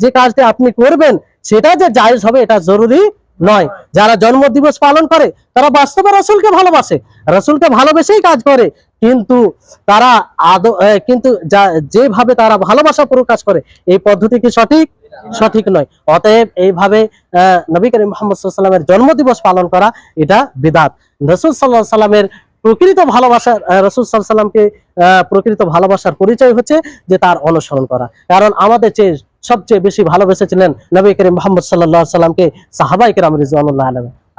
যে কাজটি আপনি করবেন সেটা যে জায়েজ হবে এটা জরুরি নয়। যারা জন্মদিবস পালন করে তারা বাস্তবে রসুলকে ভালোবাসে, রসুলকে ভালোবেসেই কাজ করে, কিন্তু তারা কিন্তু যেভাবে তারা ভালোবাসা প্রকাশ করে এই পদ্ধতি কি সঠিক? সঠিক নয়। অতএব এইভাবে নবী করিম মুহাম্মদ সাল্লাল্লাহু আলাইহি ওয়াসাল্লামের জন্মদিবস পালন করা এটা বিদআত। রাসূল সাল্লাল্লাহু আলাইহি ওয়াসাল্লামের প্রকৃত ভালোবাসা, রাসূল সাল্লাল্লাহু আলাইহি ওয়াসাল্লামকে প্রকৃত ভালোবাসার পরিচয় হচ্ছে যে তার অনুসরণ করা। কারণ আমাদের চেয়ে সবচেয়ে বেশি ভালোবেসেছিলেন নবী করিম মুহাম্মদ সাল্লাল্লাহু আলাইহি ওয়াসাল্লামকে সাহাবায়ে কেরাম রিজওয়ানুল্লাহি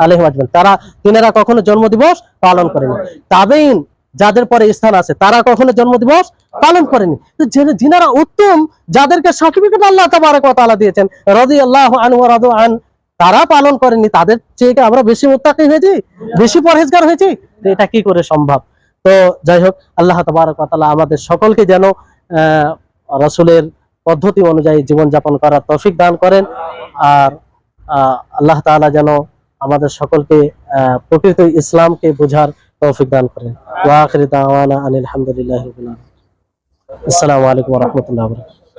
আলাইহিম আজমাইন। তারা তিনারা কখনো জন্মদিবস পালন করেনি। তাবেঈন যাদের পরে স্থান আছে তারা কখনো জন্মদিবস পালন করেনি। তো যিনারা উত্তম, যাদেরকে সার্টিফিকেট আল্লাহ তাবারক ওয়া তাআলা দিয়েছেন, রাদিয়াল্লাহু আনহু ওয়া রাদু আন, তারা পালন করেনি, তাদের চেয়ে কি আমরা বেশি মুত্তাকি হয়েছি, বেশি পরহেজগার হয়েছি? তো এটা কি করে সম্ভব? তো যাই হোক, আল্লাহ তাবারক ওয়া তাআলা আমাদের সকলকে যেন রাসূলের পদ্ধতি অনুযায়ী জীবনযাপন করার তৌফিক দান করেন। আর আল্লাহ তাআলা যেন আমাদের সকলকে প্রকৃত ইসলামকে বোঝার তৌফিক দান করেন। ওয়া আখিরু দাওয়ানা আনিল হামদুলিল্লাহি রাব্বিল আলামিন। আসসালামু আলাইকুম ওয়া রাহমাতুল্লাহি ওয়া বারাকাতুহু।